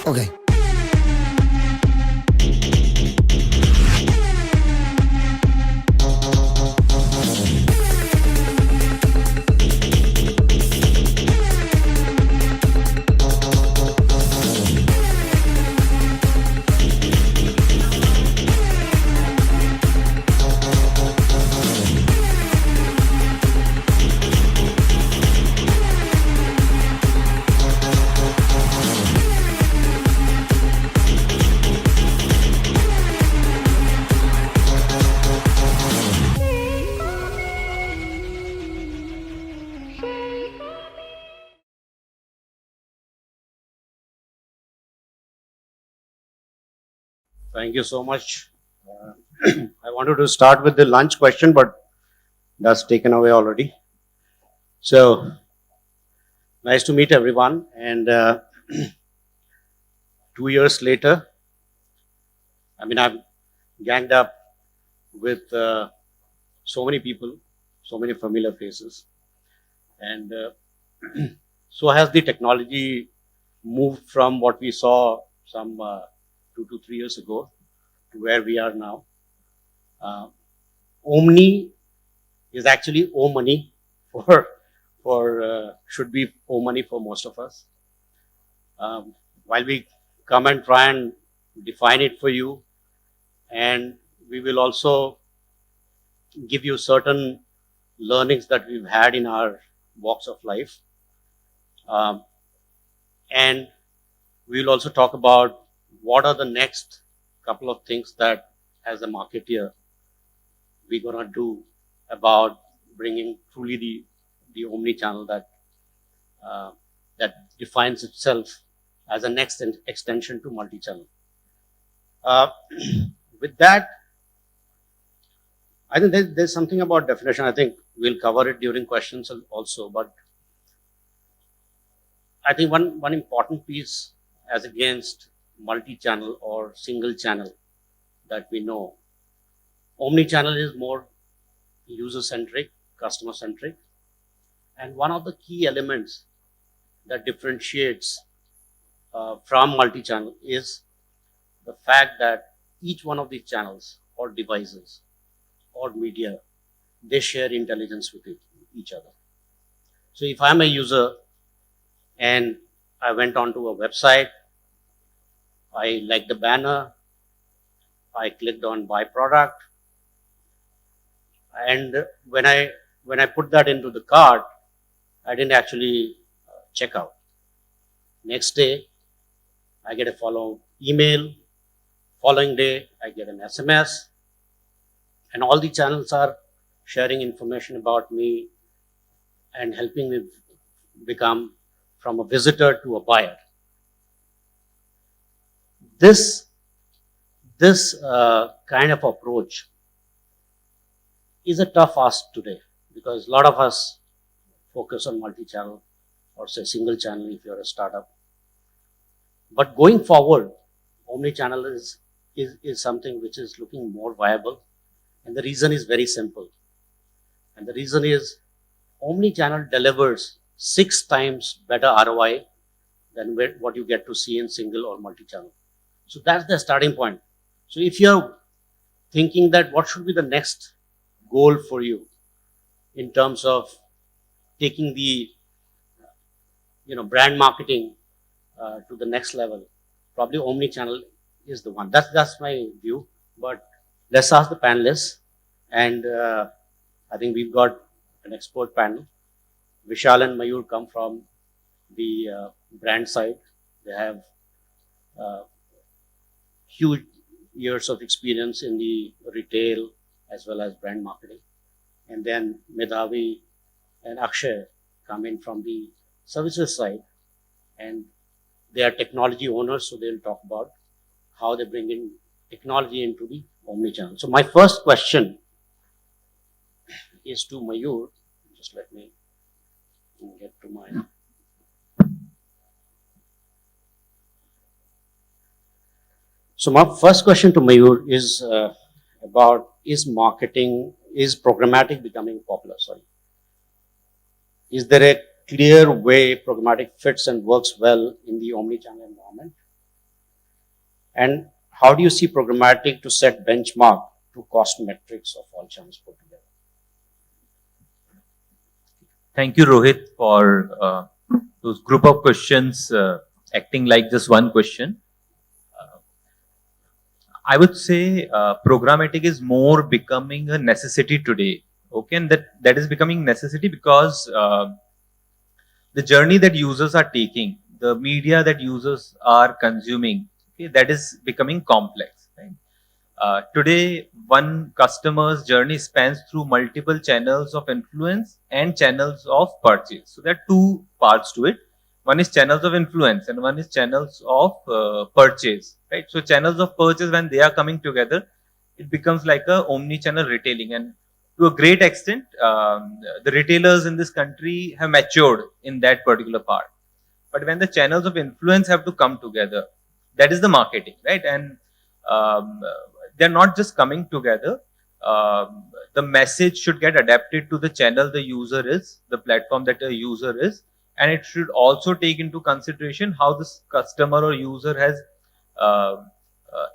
Okay. Thank you so much. I wanted to start with the lunch question, but that's taken away already. So, nice to meet everyone. And 2 years later, I'm ganged up with so many people, so many familiar faces. And so has the technology moved from what we saw some 2 to 3 years ago to where we are now. Omni is actually O money for should be O money for most of us. While we come and try and define it for you, and we will also give you certain learnings that we've had in our walks of life, and we will also talk about what are the next couple of things that, as a marketeer, we're gonna do about bringing truly the omni-channel that defines itself as a next extension to multi-channel. With that, I think there's something about definition. I think we'll cover it during questions also, but I think one important piece as against multi-channel or single channel that we know, omni-channel is more user-centric, customer-centric, and one of the key elements that differentiates from multi-channel is the fact that each one of these channels or devices or media, they share intelligence with each other. So if I'm a user and I went onto a website, I liked the banner, I clicked on buy product, and when I put that into the cart, I didn't actually check out. Next day, I get a follow email. Following day, I get an SMS, and all the channels are sharing information about me and helping me become from a visitor to a buyer. This kind of approach is a tough ask today because a lot of us focus on multi-channel or say single channel if you're a startup. But going forward, omni-channel is something which is looking more viable, and the reason is very simple. And the reason is omni-channel delivers 6 times better ROI than what you get to see in single or multi-channel. So that's the starting point. So if you're thinking that what should be the next goal for you in terms of taking the brand marketing to the next level, probably omni-channel is the one. That's my view. But let's ask the panelists, and I think we've got an expert panel. Vishal and Mayur come from the brand side. They have huge years of experience in the retail as well as brand marketing. And then Medhavi and Akshay come in from the services side, and they are technology owners, so they'll talk about how they bring in technology into the omnichannel. So my first question is to Mayur. Just let me get to mine. So my first question to Mayur is about is programmatic becoming popular? Sorry. Is there a clear way programmatic fits and works well in the omnichannel environment? And how do you see programmatic to set benchmark to cost metrics of all channels put together? Thank you, Rohit, for those group of questions acting like just one question. I would say programmatic is more becoming a necessity today. Okay, and that is becoming necessity because the journey that users are taking, the media that users are consuming, okay, that is becoming complex. Right? Today, one customer's journey spans through multiple channels of influence and channels of purchase. So there are two parts to it. One is channels of influence and one is channels of purchase. Right. So channels of purchase, when they are coming together, it becomes like a omni-channel retailing, and to a great extent, the retailers in this country have matured in that particular part. But when the channels of influence have to come together, that is the marketing, right? And um, they're not just coming together. The message should get adapted to the channel the user is, the platform that a user is, and it should also take into consideration how this customer or user has uh,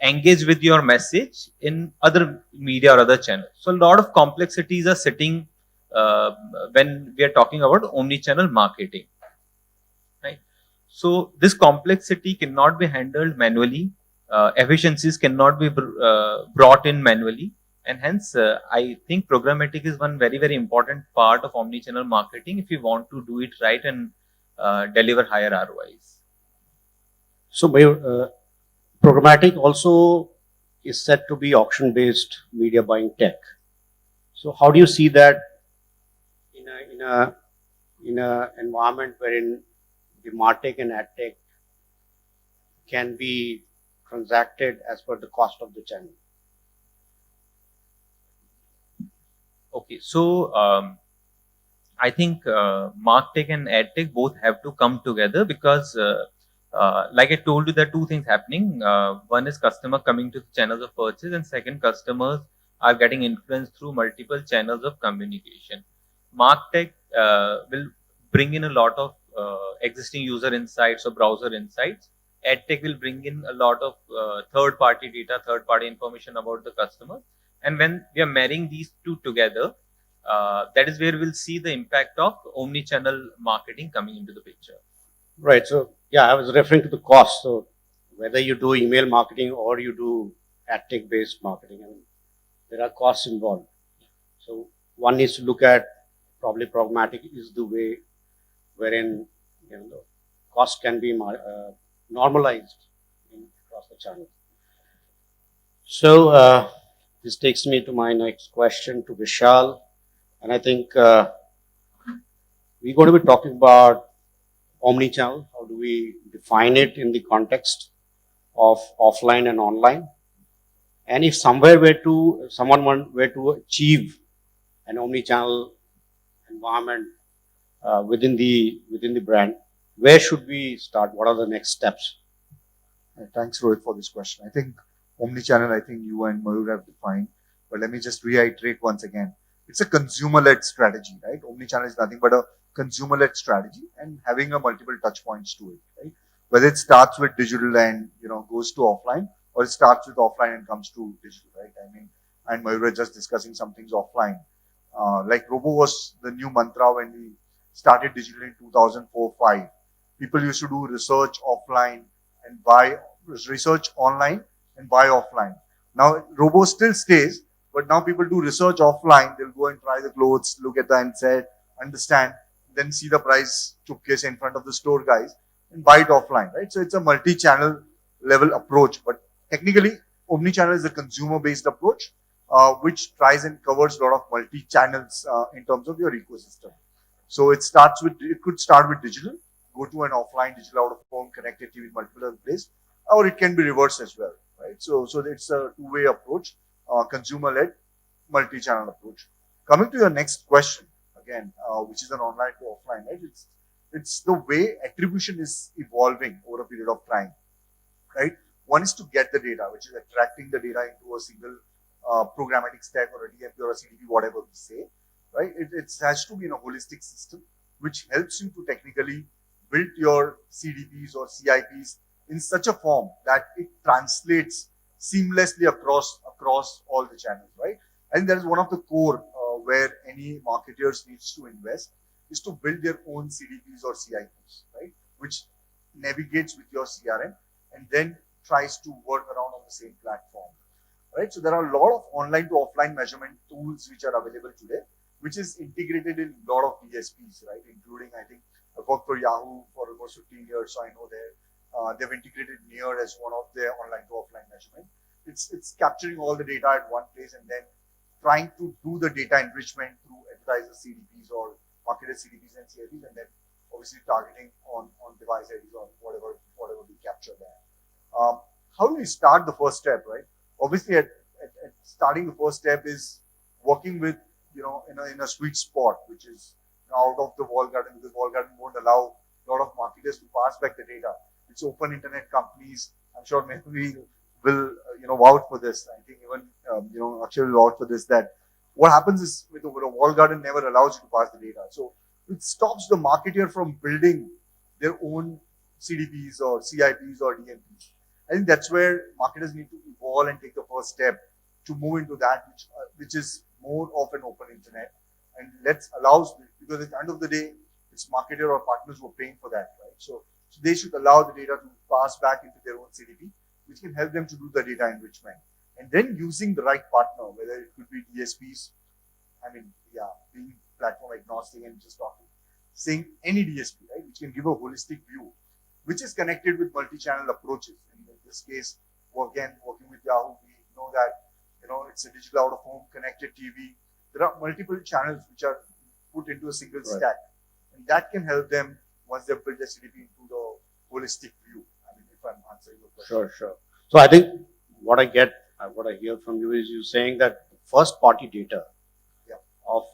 engaged with your message in other media or other channels. So a lot of complexities are sitting uh, when we are talking about omni-channel marketing, right? So this complexity cannot be handled manually. Efficiencies cannot be brought in manually, and hence I think programmatic is one very important part of omni-channel marketing if you want to do it right and deliver higher ROIs. So, programmatic also is set to be auction-based media buying tech. So, how do you see that in a environment wherein the martech and adtech can be transacted as per the cost of the channel? Okay, so I think MarTech and AdTech both have to come together because, like I told you, there are two things happening. One is customer coming to the channels of purchase, and second, customers are getting influenced through multiple channels of communication. MarTech will bring in a lot of existing user insights or browser insights. AdTech will bring in a lot of third-party data, third-party information about the customer. And when we are marrying these two together, that is where we'll see the impact of omni-channel marketing coming into the picture. Right. So, yeah, I was referring to the cost. So, whether you do email marketing or you do adtech based marketing, I mean, there are costs involved. So, one needs to look at probably programmatic is the way wherein the cost can be normalized across the channel. So, this takes me to my next question to Vishal, and I think we're going to be talking about omnichannel. How do we define it in the context of offline and online? And if someone were to achieve an omnichannel environment within the brand, where should we start? What are the next steps? Thanks, Rohit, for this question. I think omnichannel, I think you and Mayur have defined, but let me just reiterate once again. It's a consumer-led strategy, right? Omnichannel is nothing but a consumer-led strategy and having a multiple touch points to it, right? Whether it starts with digital and goes to offline, or it starts with offline and comes to digital, right? I mean, and Mayur was just discussing some things offline. Like Robo was the new mantra when we started digital in 2004-5. People used to do research offline and buy research online and buy offline. Now Robo still stays, but now people do research offline. They'll go and try the clothes, look at the handset, understand, then see the price chupke in front of the store guys and buy it offline, right? So it's a multi-channel level approach, but technically omni-channel is a consumer-based approach, which tries and covers a lot of multi-channels in terms of your ecosystem. So it could start with digital, go to an offline digital out of home connected TV multiple other place, or it can be reversed as well, right? So it's a two-way approach, consumer-led, multi-channel approach. Coming to your next question again, which is an online to offline, right? It's the way attribution is evolving over a period of time, right? One is to get the data, which is attracting the data into a single programmatic stack or a DMP or a CDP, whatever we say, right? It has to be in a holistic system, which helps you to technically build your CDPs or CIPs in such a form that it translates seamlessly across all the channels, right? I think that is one of the core where any marketers needs to invest, is to build their own CDPs or CIPs, right? Which navigates with your CRM and then tries to work around on the same platform, right? So there are a lot of online to offline measurement tools which are available today, which is integrated in a lot of DSPs, right? Including, I think, I worked for Yahoo for almost 15 years, so I know they've integrated Near as one of their online to offline measurement. It's capturing all the data at one place and then trying to do the data enrichment through advertiser CDPs or marketer CDPs and CIPs, and then obviously targeting on device IDs or whatever we capture there. How do we start the first step, right? Obviously, at starting the first step is working with, in a sweet spot, which is out of the walled garden, because walled garden won't allow a lot of marketers to pass back the data. It's open internet companies. I'm sure maybe will vouch for this. I think even Akshay will vouch for this, that what happens is with a walled garden never allows you to pass the data. So it stops the marketer from building their own CDPs or CIPs or DMPs. I think that's where marketers need to evolve and take the first step to move into that, which is more of an open internet, and allows, because at the end of the day, it's marketer or partners who are paying for that, right? So they should allow the data to pass back into their own CDP, which can help them to do the data enrichment, and then using the right partner, whether it could be DSPs. I mean, being platform agnostic and just saying any DSP, right, which can give a holistic view, which is connected with multi-channel approaches. In this case, working with Yahoo, we know that it's a digital out-of-home connected TV. There are multiple channels which are put into a single stack, and that can help them once they build their CDP into the holistic view. I mean, if I'm answering your question. Sure. So I think what I hear from you is you saying that first party data of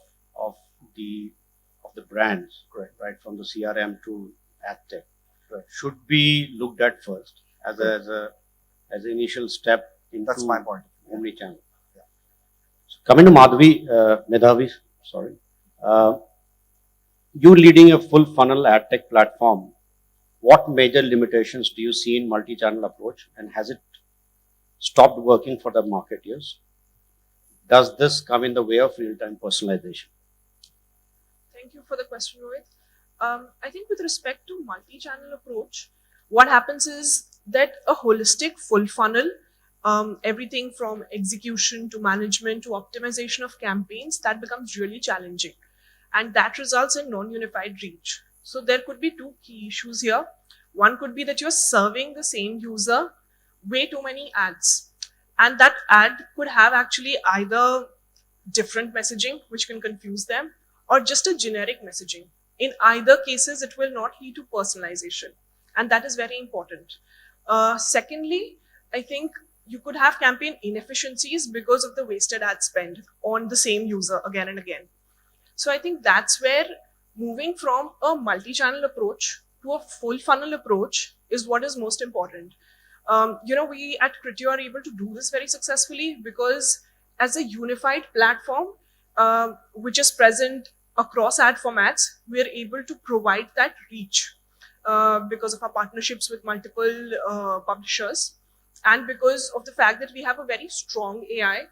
the brands, right, from the CRM to ad tech, should be looked at first as an initial step into That's my point. omnichannel. So coming to Medhavi, sorry, you leading a full funnel ad tech platform. What major limitations do you see in multi-channel approach, and has it stopped working for the marketers? Does this come in the way of real-time personalization? Thank you for the question, Rohit. I think with respect to multi-channel approach, what happens is that a holistic full funnel, everything from execution to management to optimization of campaigns, that becomes really challenging. And that results in non-unified reach. So there could be two key issues here. One could be that you're serving the same user way too many ads. And that ad could have actually either different messaging, which can confuse them, or just a generic messaging. In either cases, it will not lead to personalization. And that is very important. Secondly, I think you could have campaign inefficiencies because of the wasted ad spend on the same user again and again. So I think that's where moving from a multi-channel approach to a full funnel approach is what is most important. We at Criteo are able to do this very successfully because as a unified platform, which is present across ad formats, we are able to provide that reach because of our partnerships with multiple publishers, and because of the fact that we have a very strong AI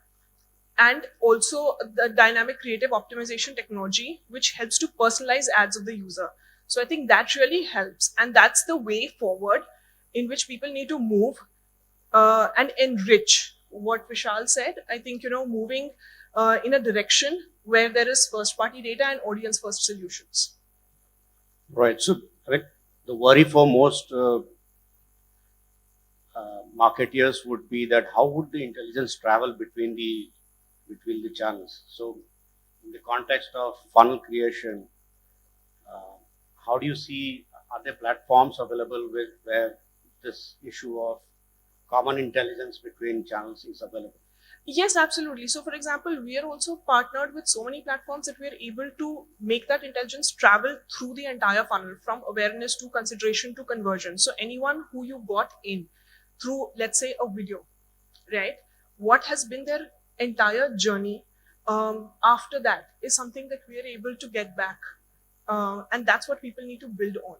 and also the dynamic creative optimization technology, which helps to personalize ads of the user. So I think that really helps, and that's the way forward in which people need to move and enrich what Vishal said. I think, moving in a direction where there is first party data and audience first solutions. Right. So the worry for most marketeers would be that how would the intelligence travel between the channels? So in the context of funnel creation, how do you see, are there platforms available where this issue of common intelligence between channels is available? Yes, absolutely. So for example, we are also partnered with so many platforms that we are able to make that intelligence travel through the entire funnel, from awareness to consideration to conversion. So anyone who you got in through, let's say, a video, right? What has been their entire journey after that is something that we are able to get back. And that's what people need to build on.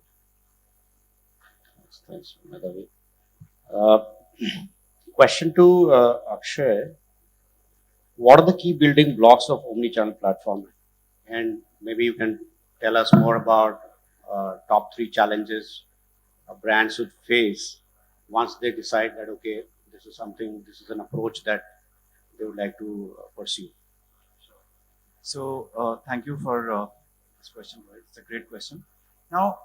Thanks, Madhavi. Uh, question to Akshay. What are the key building blocks of omnichannel platform? And maybe you can tell us more about top three challenges brands should face once they decide that, okay, this is an approach that they would like to pursue. So thank you for this question, Rohit. It's a great question. Now,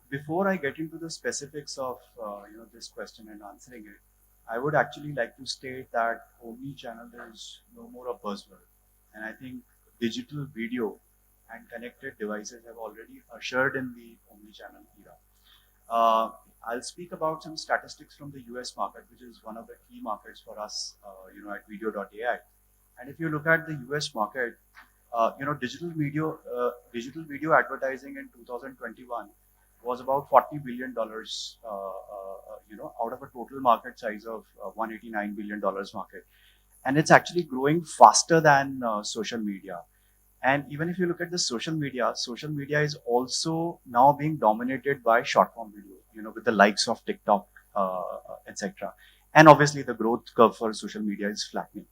before I get into the specifics of this question and answering it, I would actually like to state that omni-channel is no more a buzzword, and I think digital video and connected devices have already ushered in the omni-channel era. I'll speak about some statistics from the US market, which is one of the key markets for us, at video.ai. And if you look at the US market, digital video advertising in 2021 was about $40 billion, out of a total market size of $189 billion market, and it's actually growing faster than social media. And even if you look at the social media is also now being dominated by short form video, with the likes of TikTok, etc. And obviously, the growth curve for social media is flattening.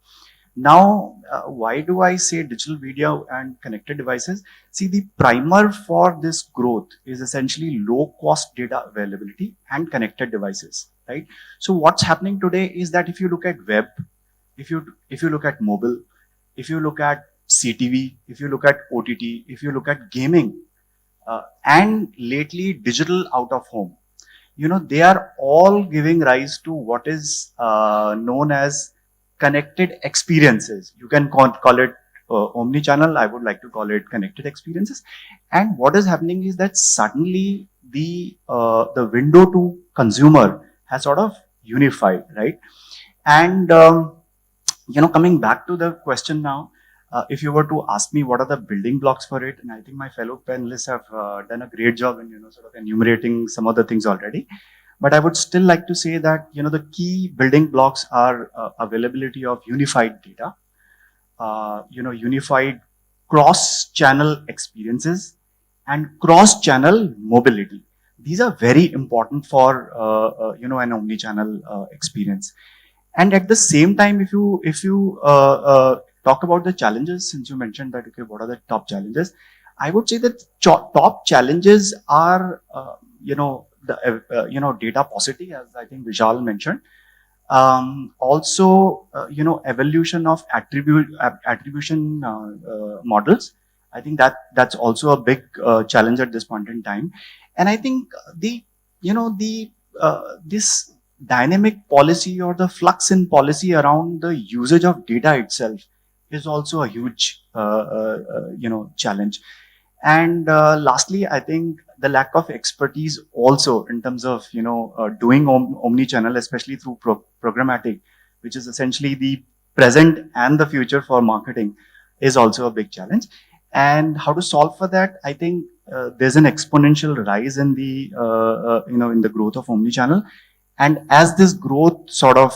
Now, why do I say digital video and connected devices? See, the primer for this growth is essentially low cost data availability and connected devices, right? So what's happening today is that if you look at web, if you look at mobile, if you look at CTV, if you look at OTT, if you look at gaming, and lately digital out of home, they are all giving rise to what is known as connected experiences. You can call it omni-channel. I would like to call it connected experiences. And what is happening is that suddenly the window to consumer has sort of unified, right? And coming back to the question now, if you were to ask me what are the building blocks for it, and I think my fellow panelists have done a great job in sort of enumerating some of the things already. But I would still like to say that the key building blocks are availability of unified data, unified cross-channel experiences, and cross-channel mobility. These are very important for an omni-channel experience. And at the same time, if you talk about the challenges, since you mentioned that, okay, what are the top challenges? I would say that top challenges are data paucity, as I think Vishal mentioned. Also, evolution of attribution models. I think that's also a big challenge at this point in time. And I think this dynamic policy or the flux in policy around the usage of data itself is also a huge challenge. And lastly, I think the lack of expertise also in terms of doing omni-channel, especially through programmatic, which is essentially the present and the future for marketing, is also a big challenge. And how to solve for that? I think there's an exponential rise in the in the growth of omni-channel, and as this growth sort of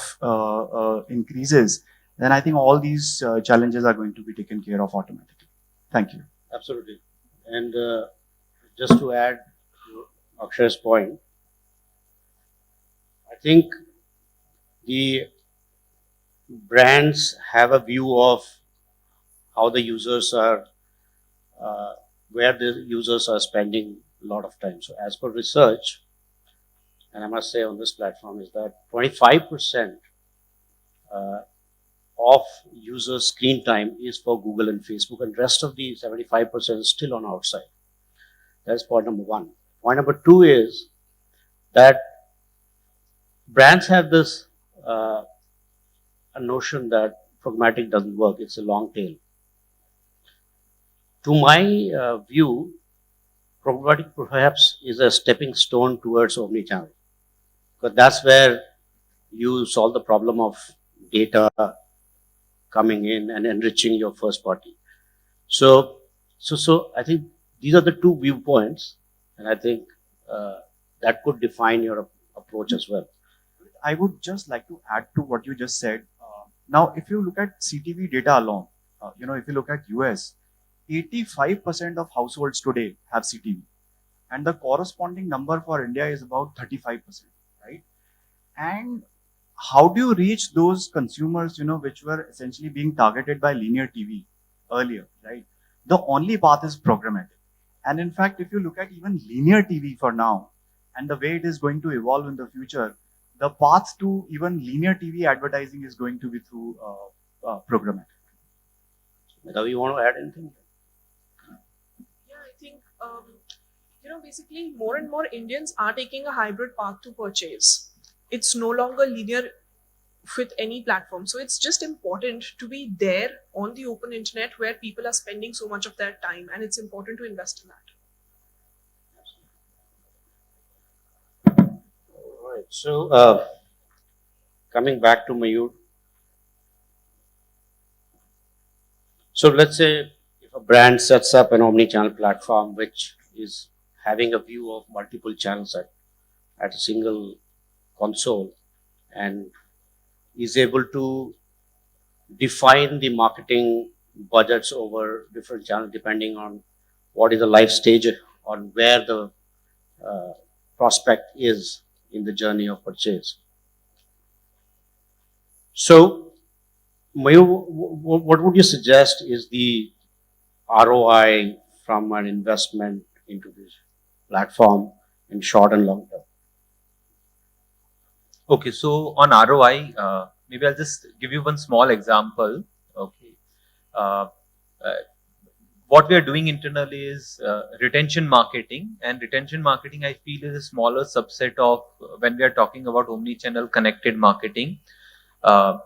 increases, then I think all these challenges are going to be taken care of automatically. Thank you. Absolutely. And just to add to Akshay's point, I think the brands have a view of how the users are, where the users are spending a lot of time. So as per research, and I must say on this platform, is that 25% of user screen time is for Google and Facebook, and rest of the 75% is still on outside. That's point number one. Point number two is that brands have this a notion that programmatic doesn't work. It's a long tail. To my view, programmatic perhaps is a stepping stone towards omnichannel, because that's where you solve the problem of data coming in and enriching your first party. So I think these are the two viewpoints, and I think that could define your approach as well. I would just like to add to what you just said. Now, if you look at CTV data alone, if you look at US, 85% of households today have CTV, and the corresponding number for India is about 35%, right? And how do you reach those consumers, which were essentially being targeted by linear TV earlier, right? The only path is programmatic. And in fact, if you look at even linear TV for now and the way it is going to evolve in the future, the path to even linear TV advertising is going to be through programmatic. Madhav, you want to add anything? Yeah, I think basically more and more Indians are taking a hybrid path to purchase. It's no longer linear with any platform. So it's just important to be there on the open internet where people are spending so much of their time, and it's important to invest in that. All right. So coming back to Mayur. So let's say if a brand sets up an omni-channel platform which is having a view of multiple channels at a single console and is able to define the marketing budgets over different channels depending on what is the life stage on where the prospect is in the journey of purchase. So, Mayur, what would you suggest is the ROI from an investment into this platform in short and long term? Okay, so on ROI, maybe I'll just give you one small example. Okay, uh, uh, what we are doing internally is retention marketing, and retention marketing I feel is a smaller subset of when we are talking about omni-channel connected marketing. Uh,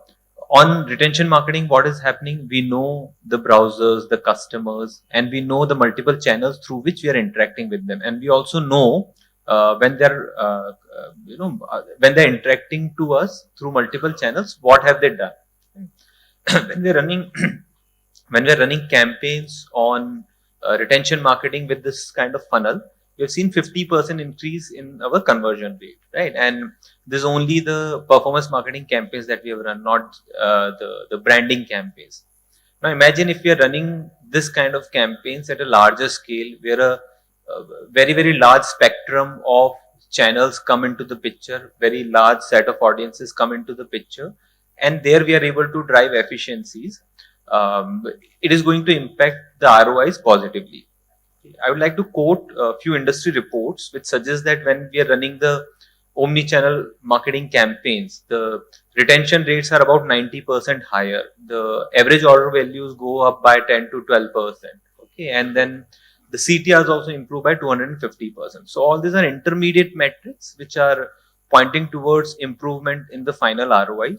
on retention marketing, what is happening? We know the browsers, the customers, and we know the multiple channels through which we are interacting with them, and we also know when they're when they're interacting to us through multiple channels, what have they done? when we're running when we're running campaigns on retention marketing with this kind of funnel, we've seen 50% increase in our conversion rate, right? And this is only the performance marketing campaigns that we have run, not the branding campaigns. Now imagine if we are running this kind of campaigns at a larger scale, where a very, very large spectrum of channels come into the picture, very large set of audiences come into the picture, and there we are able to drive efficiencies. It is going to impact the ROIs positively. I would like to quote a few industry reports which suggest that when we are running the omni-channel marketing campaigns, the retention rates are about 90% higher. The average order values go up by 10 to 12%. Okay, and then the CTRs also improve by 250%. So all these are intermediate metrics which are pointing towards improvement in the final ROI.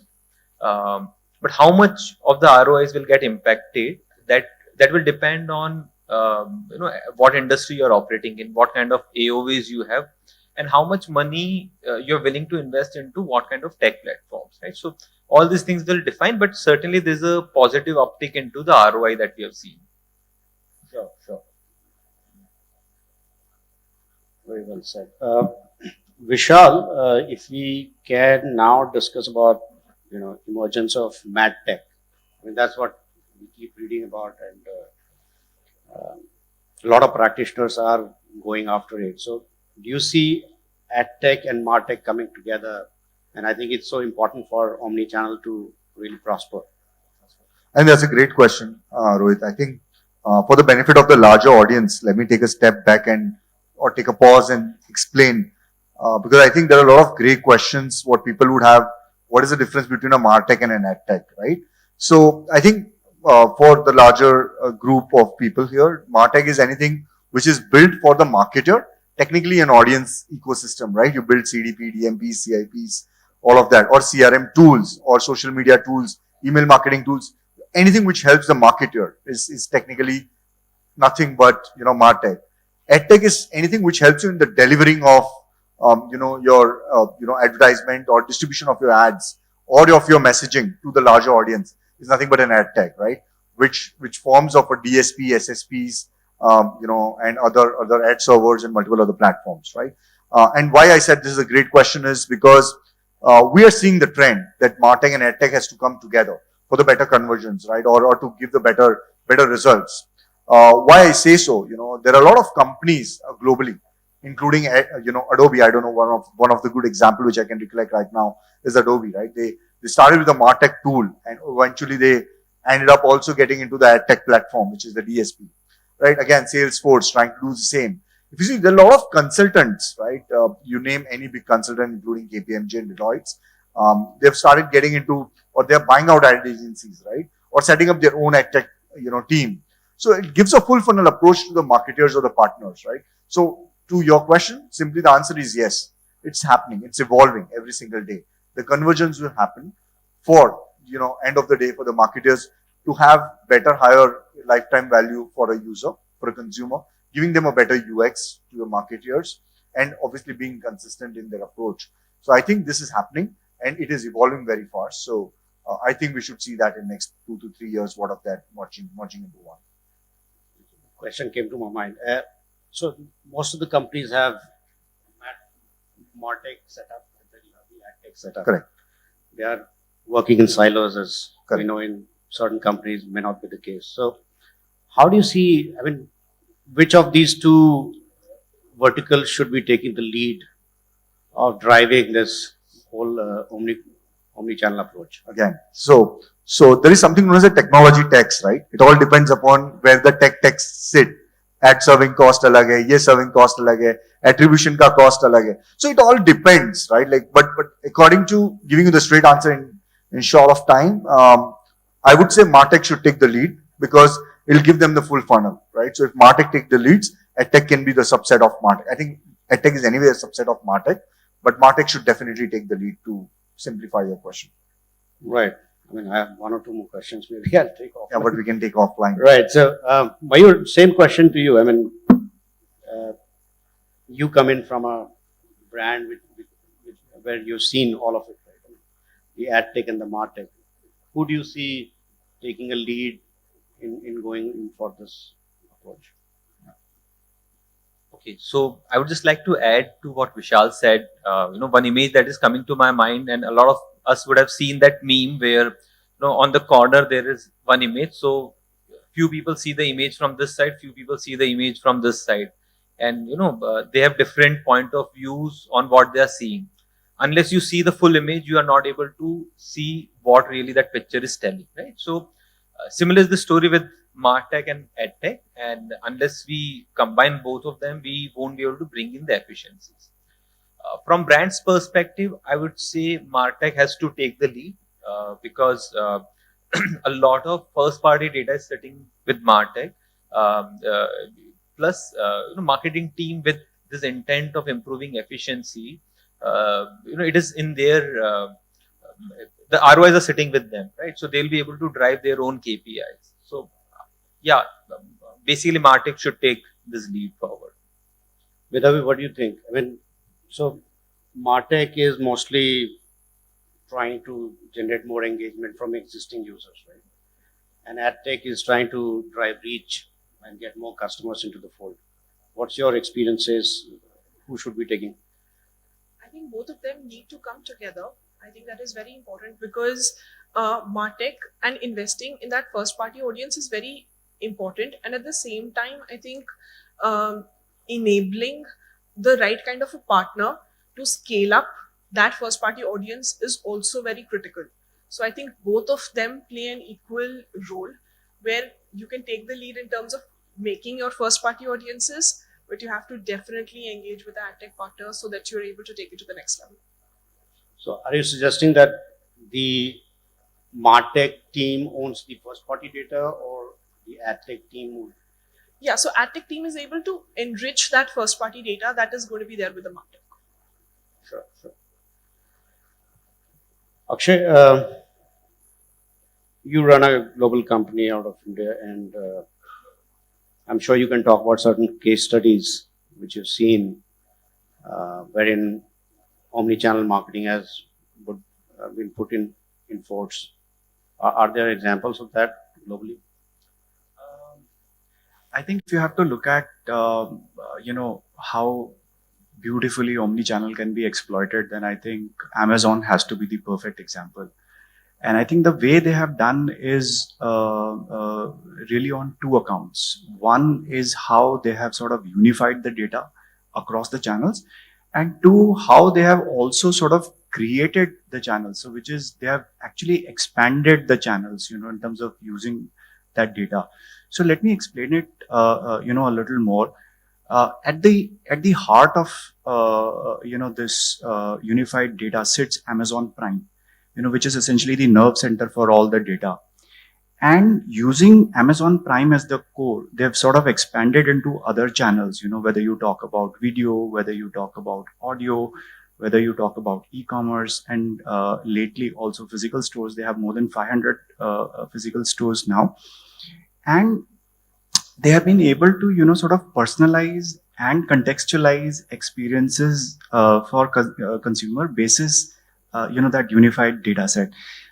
But how much of the ROIs will get impacted, that will depend on what industry you're operating in, what kind of AOVs you have, and how much money you're willing to invest into what kind of tech platforms, right? So all these things will define, but certainly there's a positive uptick into the ROI that we have seen. Sure. Very well said. Vishal, if we can now discuss about emergence of mad tech. I mean, that's what we keep reading about, and a lot of practitioners are going after it. So, do you see AdTech and MarTech coming together? And I think it's so important for omnichannel to really prosper. And that's a great question, Rohit. I think for the benefit of the larger audience, let me take a step back or take a pause and explain, because I think there are a lot of great questions what people would have. What is the difference between a MarTech and an AdTech, right? So I think for the larger group of people here, MarTech is anything which is built for the marketer, technically an audience ecosystem, right? You build CDP, DMPs, CIPs, all of that, or CRM tools, or social media tools, email marketing tools. Anything which helps the marketer is technically nothing but MarTech. AdTech is anything which helps you in the delivering of your advertisement or distribution of your ads or of your messaging to the larger audience. Is nothing but an ad tech, right? Which forms of a DSP, SSPs, and other ad servers and multiple other platforms, right? And why I said this is a great question is because we are seeing the trend that MarTech and AdTech has to come together for the better conversions, right? Or to give the better results. Why I say so, there are a lot of companies globally including Adobe. I don't know, one of the good example which I can recollect right now is Adobe, right? They started with a MarTech tool, and eventually they ended up also getting into the AdTech platform, which is the DSP, right? Again, Salesforce trying to do the same. If you see, there are a lot of consultants, right? You name any big consultant, including KPMG and Deloitte, they've started getting into, or they're buying out ad agencies, right? Or setting up their own AdTech, team. So it gives a full funnel approach to the marketers or the partners, right? So to your question, simply the answer is yes. It's happening. It's evolving every single day. The convergence will happen for, end of the day, for the marketers to have better, higher lifetime value for a user, for a consumer, giving them a better UX to the marketeers, and obviously being consistent in their approach. So I think this is happening, and it is evolving very fast. So I think we should see that in next 2 to 3 years, what of that merging into one. Question came to my mind. So most of the companies have MarTech setup, the AdTech setup. Correct. They are working in silos, as Correct. we know, in certain companies may not be the case. So how do you see, I mean, which of these two verticals should be taking the lead of driving this whole omni-channel approach? Again, so there is something known as a technology tax, right? It all depends upon where the tech tax sit. Ad serving cost alag hai, ye serving cost alag hai, attribution ka cost alag hai. So it all depends, right? Like, but according to giving you the straight answer in short of time, I would say MarTech should take the lead because it'll give them the full funnel, right? So if MarTech take the leads, AdTech can be the subset of MarTech. I think AdTech is anyway a subset of MarTech, but MarTech should definitely take the lead to simplify your question. Right. I mean, I have one or two more questions. Maybe I'll take off. Yeah, but we can take offline. Right. So, Mayur, same question to you. I mean, you come in from a brand where you've seen all of it, right? The AdTech and the MarTech. Who do you see taking a lead in going in for this approach? Okay, so I would just like to add to what Vishal said. One image that is coming to my mind, and a lot of us would have seen that meme where, on the corner there is one image. So few people see the image from this side, few people see the image from this side, and they have different point of views on what they are seeing. Unless you see the full image, you are not able to see what really that picture is telling, right? So similar is the story with MarTech and AdTech, and unless we combine both of them, we won't be able to bring in the efficiencies. From brand's perspective, I would say MarTech has to take the lead because a lot of first-party data is sitting with MarTech, plus marketing team with this intent of improving efficiency. It is in their the ROIs are sitting with them, right? So they'll be able to drive their own KPIs. So yeah, basically MarTech should take this lead forward. Vedavi, what do you think? I mean, so MarTech is mostly trying to generate more engagement from existing users, right? And AdTech is trying to drive reach and get more customers into the fold. What's your experiences? Who should be taking? I think both of them need to come together. I think that is very important because MarTech and investing in that first party audience is very important. And at the same time, I think enabling the right kind of a partner to scale up that first party audience is also very critical. So I think both of them play an equal role where you can take the lead in terms of making your first party audiences, but you have to definitely engage with the ad tech partner so that you're able to take it to the next level. So are you suggesting that the MarTech team owns the first party data or the ad tech team would? Yeah, so ad tech team is able to enrich that first party data that is going to be there with the MarTech. Sure. Akshay, you run a global company out of India, and I'm sure you can talk about certain case studies which you've seen wherein omnichannel marketing has been put in force. Are there examples of that globally? I think if you have to look at, how beautifully omnichannel can be exploited, then I think Amazon has to be the perfect example. And I think the way they have done is really on two accounts. One is how they have sort of unified the data across the channels, and two, how they have also sort of created the channels. So which is they have actually expanded the channels, in terms of using that data. So let me explain it, a little more. At the heart of this unified data sits Amazon Prime, which is essentially the nerve center for all the data. And using Amazon Prime as the core, they've sort of expanded into other channels, whether you talk about video, whether you talk about audio, whether you talk about e-commerce, and lately also physical stores. They have more than 500 physical stores now. And they have been able to, sort of personalize and contextualize experiences for consumer basis, that unified data set.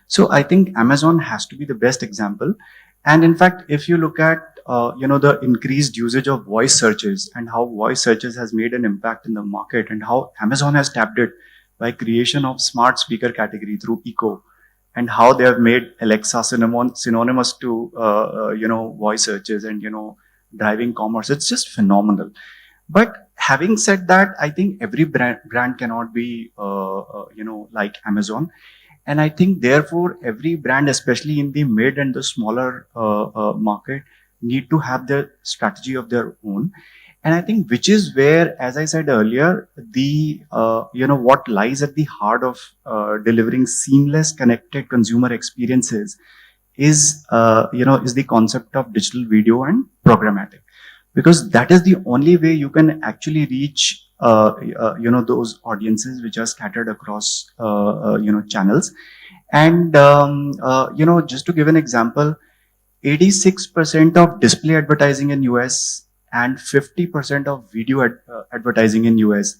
So I think Amazon has to be the best example. And in fact, if you look at, the increased usage of voice searches and how voice searches has made an impact in the market, and how Amazon has tapped it by creation of smart speaker category through Echo, and how they have made Alexa synonymous to, voice searches and, driving commerce. It's just phenomenal. But having said that, I think every brand cannot be, like Amazon. And I think therefore every brand, especially in the mid and the smaller market, need to have their strategy of their own. And I think which is where, as I said earlier, the what lies at the heart of delivering seamless, connected consumer experiences is the concept of digital video and programmatic, because that is the only way you can actually reach those audiences which are scattered across channels. And just to give an example, 86% of display advertising in US and 50% of video advertising in US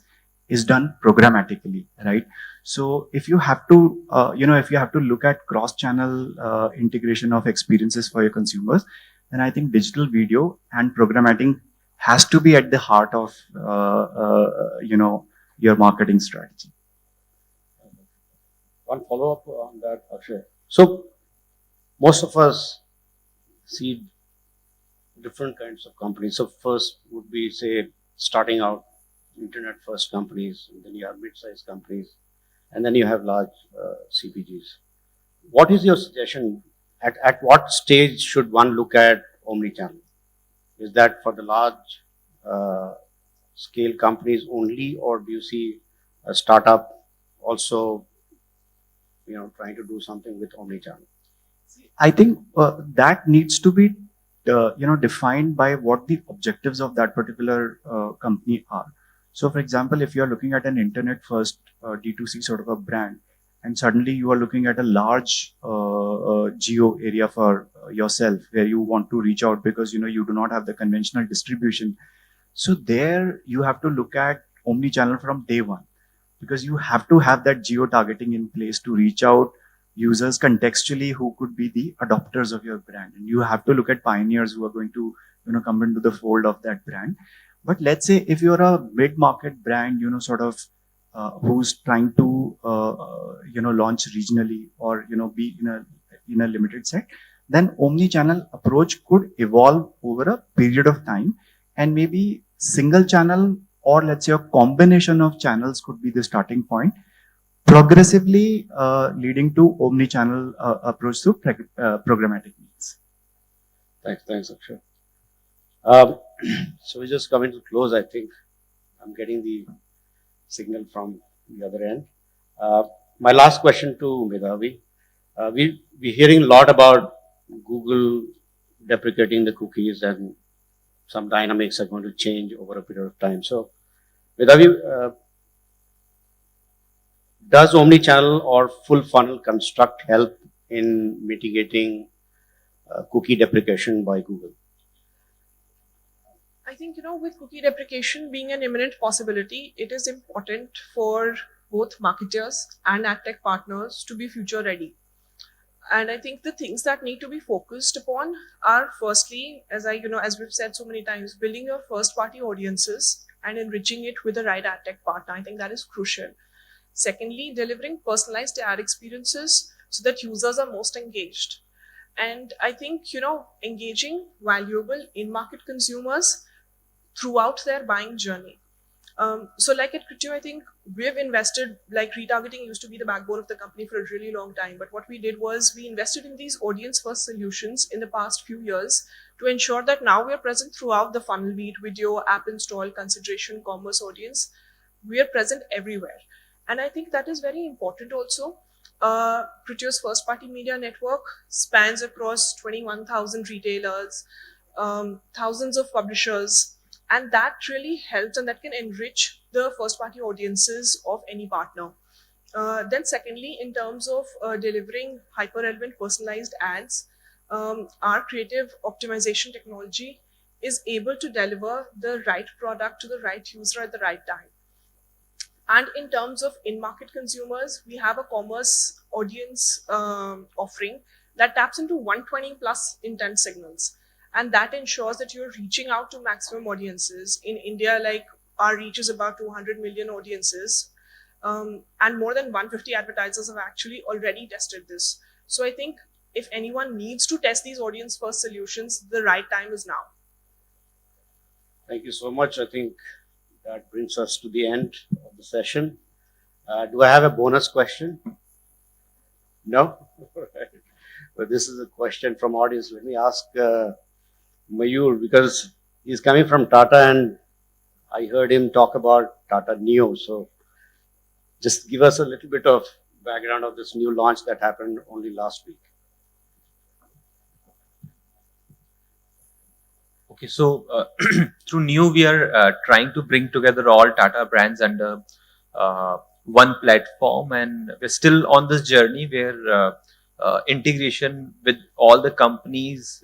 is done programmatically, right? So if you have to, look at cross-channel integration of experiences for your consumers, then I think digital video and programmatic has to be at the heart of, your marketing strategy. One follow-up on that, Akshay. So most of us see different kinds of companies. So first would be, say, starting out internet first companies, and then you have mid-sized companies, and then you have large CPGs. What is your suggestion? At what stage should one look at omnichannel? Is that for the large scale companies only, or do you see a startup also, trying to do something with omnichannel? I think that needs to be, defined by what the objectives of that particular company are. So, for example, if you are looking at an internet-first D2C sort of a brand, and suddenly you are looking at a large geo area for yourself where you want to reach out because you do not have the conventional distribution. So there you have to look at omnichannel from day one, because you have to have that geo targeting in place to reach out users contextually who could be the adopters of your brand, and you have to look at pioneers who are going to come into the fold of that brand. But let's say if you're a mid-market brand, who's trying to launch regionally or be in a limited set, then omni-channel approach could evolve over a period of time, and maybe single channel or let's say a combination of channels could be the starting point, progressively leading to omni-channel approach through programmatic means. Thanks, Akshay. So we're just coming to close. I think I'm getting the signal from the other end. My last question to Medhavi. We're hearing a lot about Google deprecating the cookies, and some dynamics are going to change over a period of time. So, Medhavi, does omnichannel or full funnel construct help in mitigating cookie deprecation by Google? I think, with cookie deprecation being an imminent possibility, it is important for both marketers and ad tech partners to be future ready. And I think the things that need to be focused upon are, firstly, as we've said so many times, building your first party audiences and enriching it with the right ad tech partner. I think that is crucial. Secondly, delivering personalized ad experiences so that users are most engaged. And I think, engaging valuable in-market consumers throughout their buying journey. So like at Criteo, I think we've invested, like retargeting used to be the backbone of the company for a really long time. But what we did was we invested in these audience first solutions in the past few years to ensure that now we are present throughout the funnel, be it video, app install, consideration, commerce audience. We are present everywhere. And I think that is very important also. Criteo's first party media network spans across 21,000 retailers, thousands of publishers, and that really helps and that can enrich the first party audiences of any partner. Then secondly, in terms of delivering hyper relevant personalized ads, our creative optimization technology is able to deliver the right product to the right user at the right time. And in terms of in-market consumers, we have a commerce audience offering that taps into 120 plus intent signals. And that ensures that you're reaching out to maximum audiences. In India, like our reach is about 200 million audiences. And more than 150 advertisers have actually already tested this. So I think if anyone needs to test these audience first solutions, the right time is now. Thank you so much. I think that brings us to the end of the session. Do I have a bonus question? No? But this is a question from audience. Let me ask Mayur, because he's coming from Tata and I heard him talk about Tata Neo. So just give us a little bit of background of this new launch that happened only last week. Okay, so through New, we are trying to bring together all Tata brands under one platform, and we're still on this journey where integration with all the companies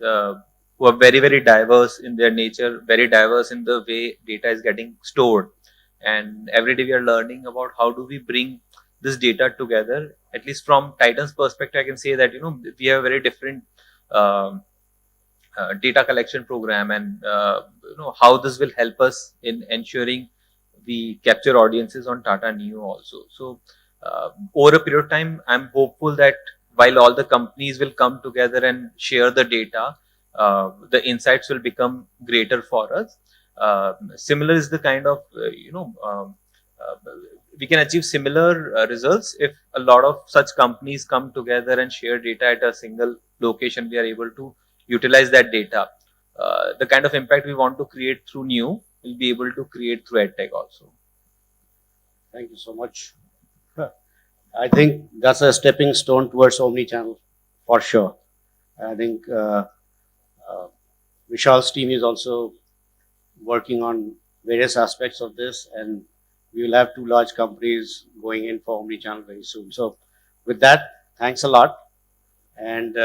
who are very, very diverse in their nature, very diverse in the way data is getting stored. And every day we are learning about how do we bring this data together. At least from Titan's perspective, I can say that, we have a very different data collection program, and how this will help us in ensuring we capture audiences on Tata Neo also. So over a period of time, I'm hopeful that while all the companies will come together and share the data, the insights will become greater for us. Similar is the kind of we can achieve similar results if a lot of such companies come together and share data at a single location. We are able to utilize that data. The kind of impact we want to create through New, we'll be able to create through EdTech also. Thank you so much. I think that's a stepping stone towards omnichannel for sure. I think Vishal's team is also working on various aspects of this, and we will have two large companies going in for omnichannel very soon. So with that, thanks a lot. And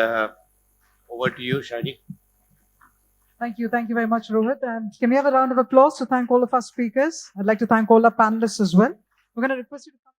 over to you, Shadi. Thank you. Thank you very much, Rohit. And can we have a round of applause to thank all of our speakers? I'd like to thank all our panelists as well. We're going to request you to come.